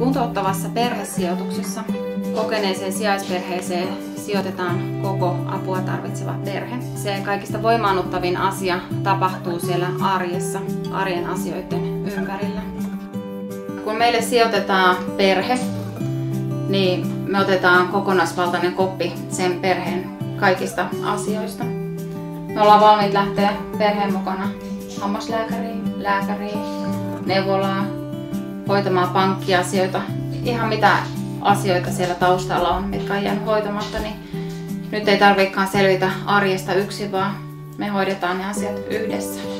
Kuntouttavassa perhesijoituksessa kokeneeseen sijaisperheeseen sijoitetaan koko apua tarvitseva perhe. Se kaikista voimaannuttavin asia tapahtuu siellä arjessa, arjen asioiden ympärillä. Kun meille sijoitetaan perhe, niin me otetaan kokonaisvaltainen koppi sen perheen kaikista asioista. Me ollaan valmiit lähteä perheen mukana hammaslääkäriin, lääkäriin, neuvolaan, hoitamaan pankkiasioita. Ihan mitä asioita siellä taustalla on, mitkä on jäänyt hoitamatta, niin nyt ei tarvitsekaan selvitä arjesta yksin, vaan me hoidetaan ne asiat yhdessä.